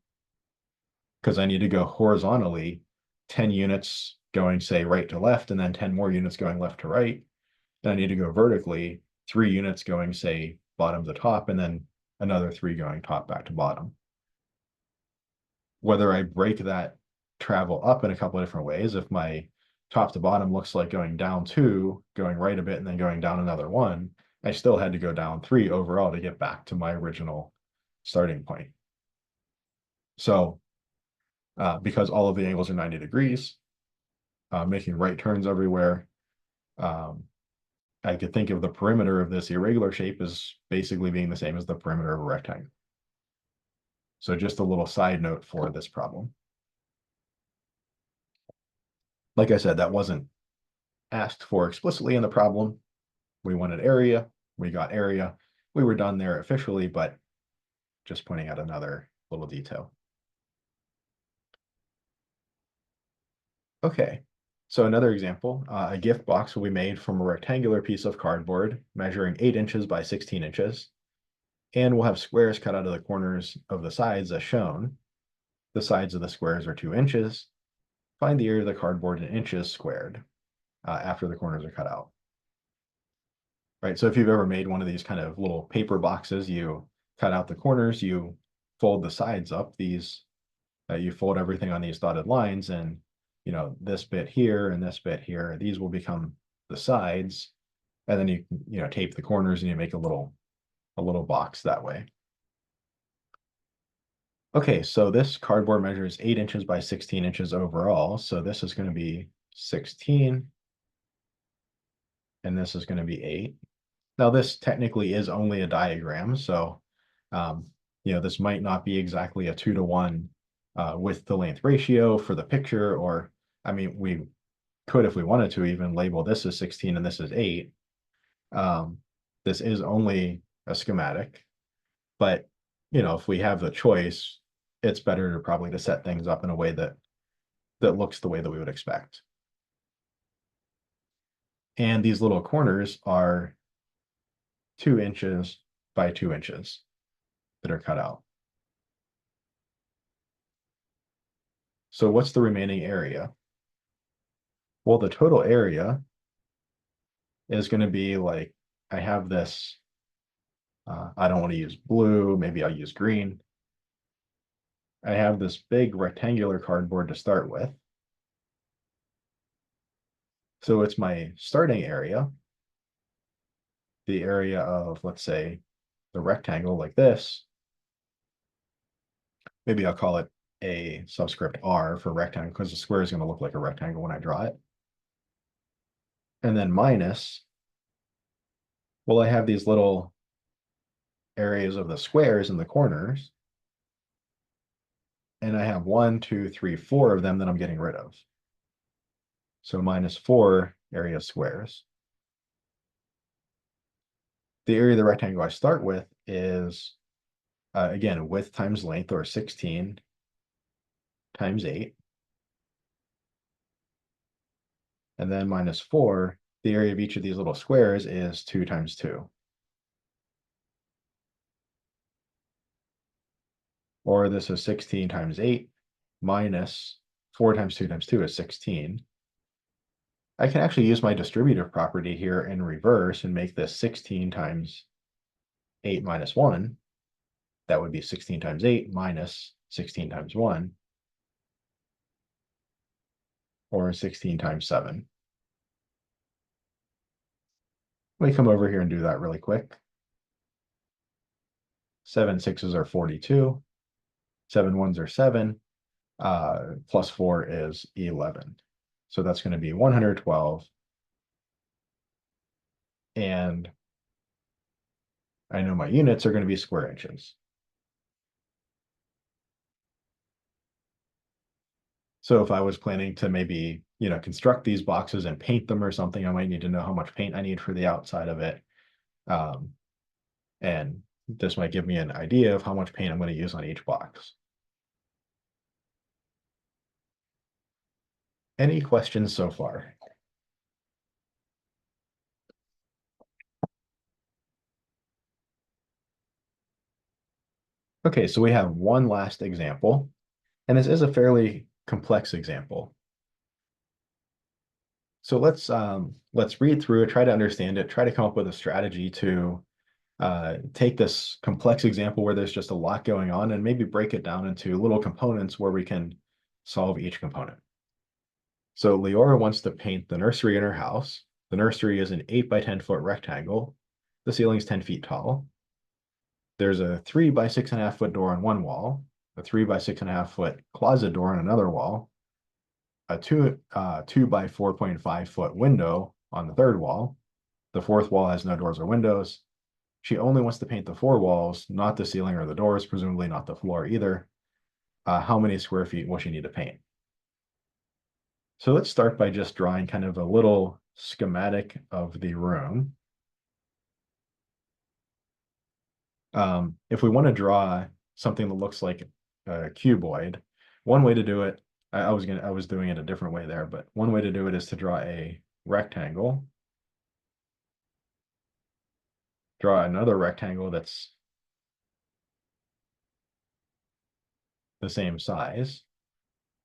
Because I need to go horizontally 10 units going, say, right to left, and then 10 more units going left to right. And I need to go vertically 3 units going, say, bottom to top, and then another 3 going top back to bottom. Whether I break that travel up in a couple of different ways, if my top to bottom looks like going down 2, going right a bit, and then going down another 1, I still had to go down 3 overall to get back to my original starting point. So because all of the angles are 90 degrees, making right turns everywhere, I could think of the perimeter of this irregular shape as basically being the same as the perimeter of a rectangle. So just a little side note for this problem. Like I said, that wasn't asked for explicitly in the problem. We wanted area, we got area. We were done there officially, but just pointing out another little detail. Okay, so another example, a gift box will be made from a rectangular piece of cardboard measuring 8 inches by 16 inches. And we'll have squares cut out of the corners of the sides as shown. The sides of the squares are 2 inches. Find the area of the cardboard in inches squared after the corners are cut out. Right, so if you've ever made one of these kind of little paper boxes, you cut out the corners, you fold the sides up, you fold everything on these dotted lines, and this bit here and this bit here, these will become the sides, and then you tape the corners and you make a little box that way. Okay, so this cardboard measures 8 inches by 16 inches overall. So this is going to be 16, and this is going to be 8. Now, this technically is only a diagram, so this might not be exactly a 2-to-1 width to length ratio for the picture, or I mean, we could, if we wanted to, even label this as 16 and this is 8. Um, this is only a schematic, but if we have the choice, it's better to probably to set things up in a way that looks the way that we would expect. And these little corners are 2 inches by 2 inches that are cut out. So what's the remaining area? Well, the total area is going to be like, I have this, I don't want to use blue, maybe I'll use green. I have this big rectangular cardboard to start with. So it's my starting area, the area of, let's say, the rectangle like this. Maybe I'll call it a subscript R for rectangle because the square is going to look like a rectangle when I draw it. And then minus, well, I have these little areas of the squares in the corners. And I have 1, 2, 3, 4 of them that I'm getting rid of. So minus 4 area squares. The area of the rectangle I start with is, again, width times length, or 16 times 8. And then minus 4, the area of each of these little squares is 2 times 2. Or this is 16 times 8 minus 4 times 2 times 2 is 16. I can actually use my distributive property here in reverse and make this 16 times 8 minus 1. That would be 16 times 8 minus 16 times 1, or 16 times 7. Let me come over here and do that really quick. 7 sixes are 42. 7 ones are 7. Plus 4 is 11. So that's going to be 112. And I know my units are going to be square inches. So if I was planning to maybe, construct these boxes and paint them or something, I might need to know how much paint I need for the outside of it. And this might give me an idea of how much paint I'm going to use on each box. Any questions so far? Okay, so we have one last example, and this is a fairly complex example. So let's read through it, try to understand it, try to come up with a strategy to take this complex example where there's just a lot going on and maybe break it down into little components where we can solve each component. So Leora wants to paint the nursery in her house. The nursery is an 8 by 10 foot rectangle. The ceiling is 10 feet tall. There's a 3 by 6.5 foot door on one wall, a 3 by 6.5 foot closet door on another wall, a 2 by 4.5 foot window on the third wall. The fourth wall has no doors or windows. She only wants to paint the 4 walls, not the ceiling or the doors, presumably not the floor either. How many square feet will she need to paint? So let's start by just drawing kind of a little schematic of the room. If we want to draw something that looks like a cuboid, one way to do it, I was doing it a different way there, but one way to do it is to draw a rectangle, draw another rectangle that's the same size,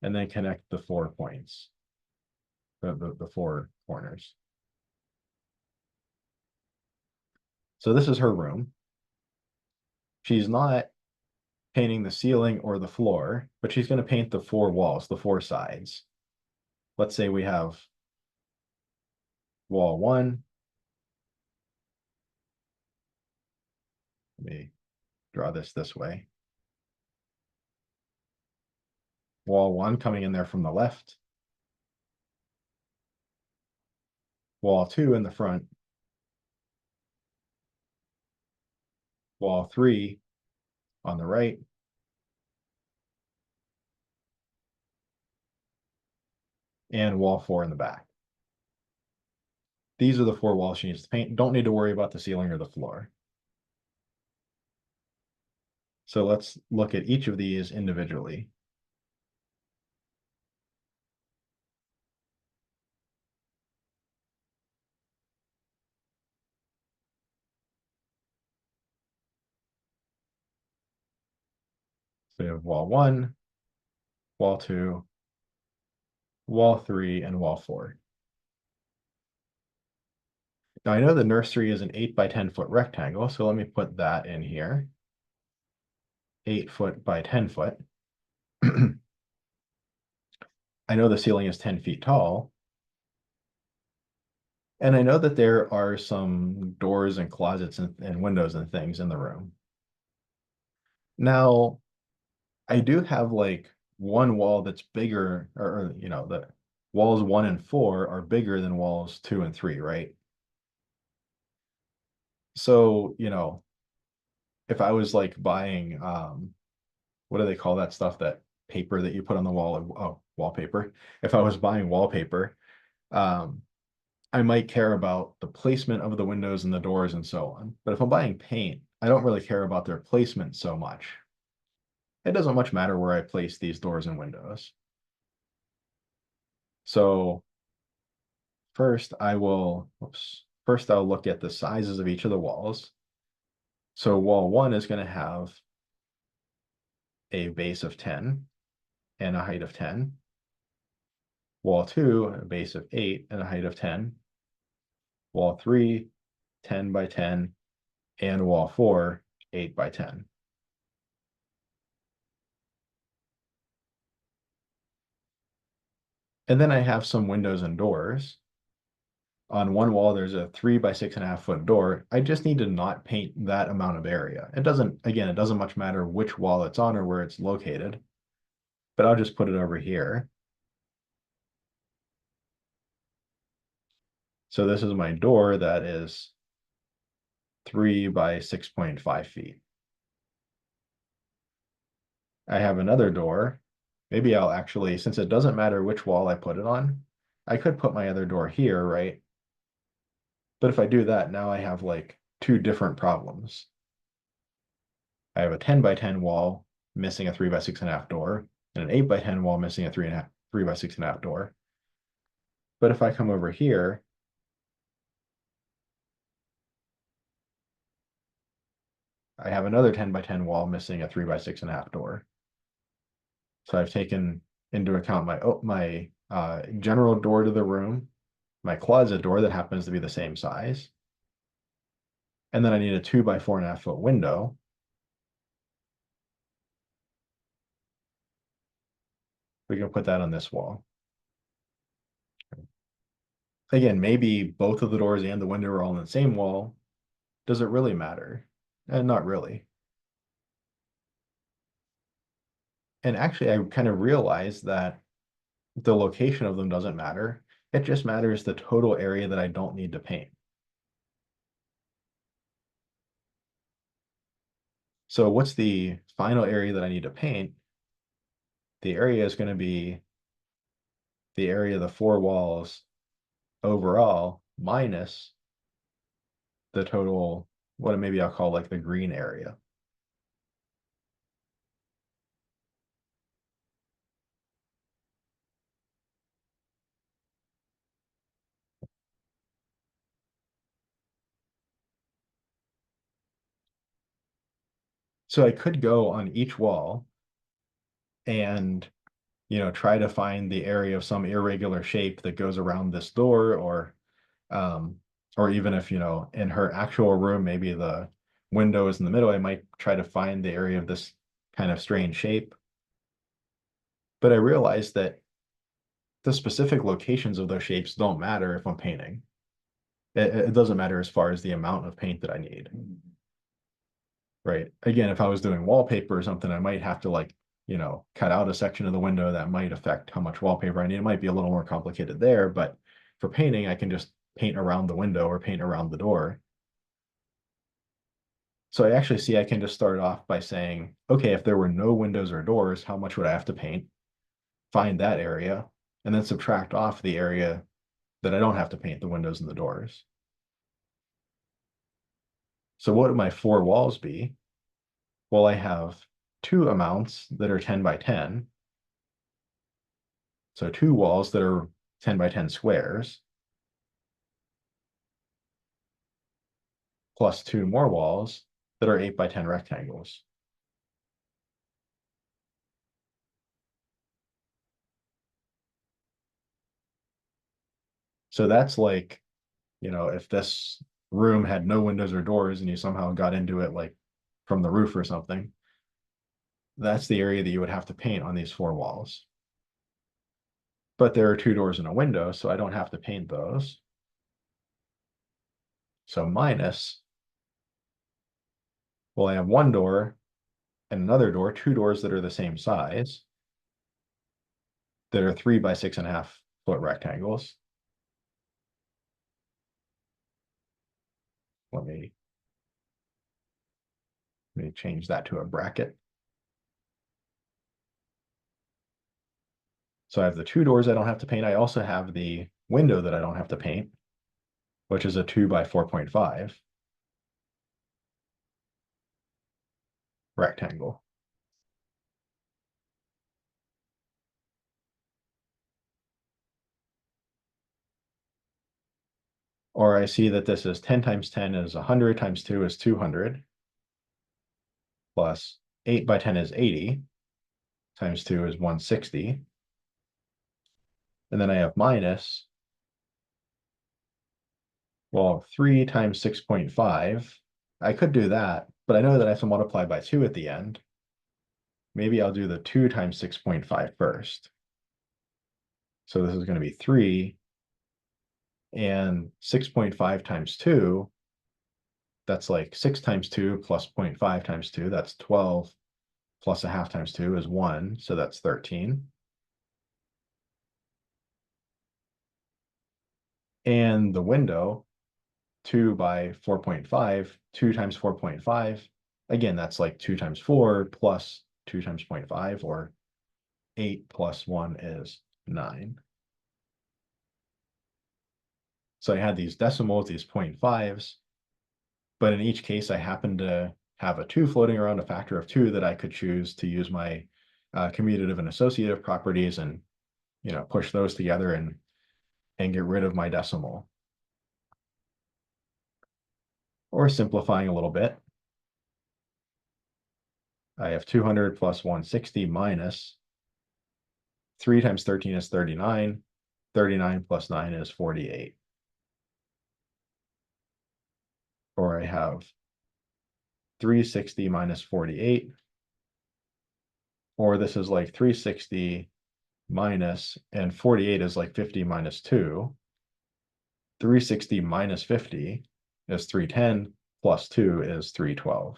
and then connect the 4 points, the 4 corners. So this is her room. She's not painting the ceiling or the floor, but she's going to paint the 4 walls, the 4 sides. Let's say we have wall 1. Let me draw this way. Wall 1 coming in there from the left. Wall 2 in the front. wall 3 on the right, and wall 4 in the back. These are the 4 walls she needs to paint. Don't need to worry about the ceiling or the floor. So let's look at each of these individually. So we have wall 1, wall 2, wall 3, and wall 4. Now I know the nursery is an 8 by 10 foot rectangle, so let me put that in here. 8 foot by 10 foot. I know the ceiling is 10 feet tall. And I know that there are some doors and closets and windows and things in the room. Now, I do have like one wall that's bigger, or the walls 1 and 4 are bigger than walls 2 and 3, right? So, if I was like buying, what do they call that stuff, that paper that you put on the wall? Oh, wallpaper. If I was buying wallpaper, um, I might care about the placement of the windows and the doors and so on. But if I'm buying paint, I don't really care about their placement so much. It doesn't much matter where I place these doors and windows. So first I'll look at the sizes of each of the walls. So wall 1 is going to have a base of 10 and a height of 10. Wall 2, a base of 8 and a height of 10. Wall 3, 10 by 10, and wall 4, 8 by 10. And then I have some windows and doors. On one wall, there's a 3 by 6.5 foot door. I just need to not paint that amount of area. It doesn't much matter which wall it's on or where it's located, but I'll just put it over here. So this is my door that is 3 by 6.5 feet. I have another door. Maybe I'll actually, since it doesn't matter which wall I put it on, I could put my other door here, right? But if I do that, now I have like 2 different problems. I have a 10 by 10 wall missing a 3 by 6.5 door, and an 8 by 10 wall missing a 3 by 6.5 door. But if I come over here, I have another 10 by 10 wall missing a 3 by 6.5 door. So I've taken into account my general door to the room, my closet door that happens to be the same size, and then I need a 2 by 4.5 foot window. We can put that on this wall. Again, maybe both of the doors and the window are all on the same wall. Does it really matter? Not really. And actually, I kind of realized that the location of them doesn't matter. It just matters the total area that I don't need to paint. So what's the final area that I need to paint? The area is going to be the area of the 4 walls overall minus the total, what maybe I'll call like the green area. So I could go on each wall and try to find the area of some irregular shape that goes around this door, or even if, in her actual room, maybe the window is in the middle, I might try to find the area of this kind of strange shape. But I realized that the specific locations of those shapes don't matter if I'm painting. It doesn't matter as far as the amount of paint that I need. Right. Again, if I was doing wallpaper or something, I might have to cut out a section of the window that might affect how much wallpaper I need. It might be a little more complicated there, but for painting, I can just paint around the window or paint around the door. So I actually see I can just start off by saying, okay, if there were no windows or doors, how much would I have to paint? Find that area, and then subtract off the area that I don't have to paint, the windows and the doors. So what would my four walls be? Well, I have two amounts that are 10 by 10. So two walls that are 10 by 10 squares, plus two more walls that are 8 by 10 rectangles. So that's like, if this room had no windows or doors and you somehow got into it like from the roof or something, that's the area that you would have to paint on these four walls. But there are two doors and a window, so I don't have to paint those. So minus, well, I have one door and another door, two doors that are the same size, that are 3 by 6.5 foot rectangles. Let me change that to a bracket. So I have the two doors I don't have to paint. I also have the window that I don't have to paint, which is a 2 by 4.5 rectangle. Or I see that this is 10 times 10 is 100 times 2 is 200, plus 8 by 10 is 80, times 2 is 160. And then I have minus, well, 3 times 6.5. I could do that, but I know that I have to multiply by 2 at the end. Maybe I'll do the 2 times 6.5 first. So this is going to be 3, and 6.5 times 2, that's like 6 times 2 plus 0.5 times 2, that's 12, plus a half times 2 is 1, so that's 13. And the window, 2 by 4.5, 2 times 4.5, again, that's like 2 times 4 plus 2 times 0.5, or 8 plus 1 is 9. So I had these decimals, these 0.5s, but in each case, I happen to have a 2 floating around, a factor of 2 that I could choose to use my commutative and associative properties and push those together and get rid of my decimal. Or simplifying a little bit, I have 200 plus 160 minus 3 times 13 is 39. 39 plus 9 is 48. Or I have 360 minus 48. Or this is like 360 minus, and 48 is like 50 minus 2. 360 minus 50 is 310, plus 2 is 312.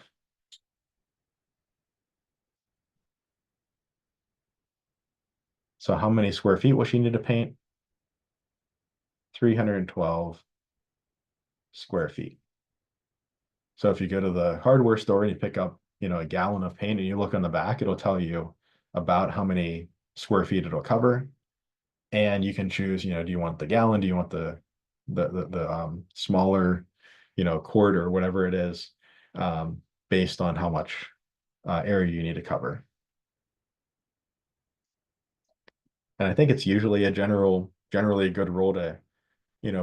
So how many square feet will she need to paint? 312 square feet. So if you go to the hardware store and you pick up, a gallon of paint and you look on the back, it'll tell you about how many square feet it'll cover. And you can choose, do you want the gallon? Do you want the smaller, quart or whatever it is, based on how much area you need to cover. And I think it's usually generally a good rule to,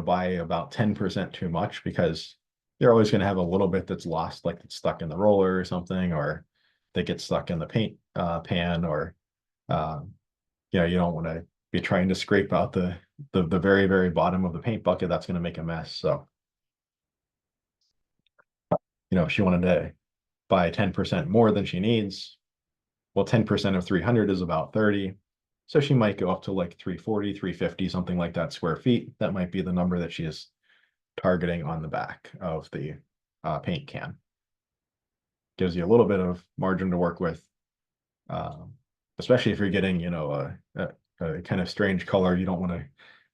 buy about 10% too much, because you're always going to have a little bit that's lost, like it's stuck in the roller or something, or that gets stuck in the paint pan, or you don't want to be trying to scrape out the very, very bottom of the paint bucket. That's going to make a mess. So, if she wanted to buy 10% more than she needs, well, 10% of 300 is about 30. So she might go up to like 340, 350, something like that square feet. That might be the number that she is targeting on the back of the paint can. Gives you a little bit of margin to work with, especially if you're getting, a kind of strange color. You don't want to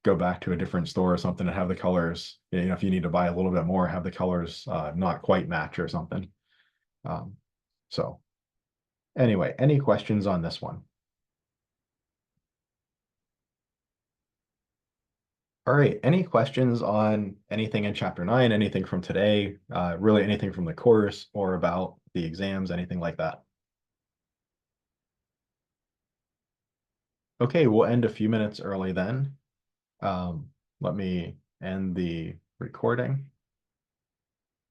go back to a different store or something and have the colors, if you need to buy a little bit more, have the colors not quite match or something. Um, so anyway, any questions on this one? All right, any questions on anything in chapter 9, anything from today, really anything from the course or about the exams, anything like that? Okay, we'll end a few minutes early then. Let me end the recording.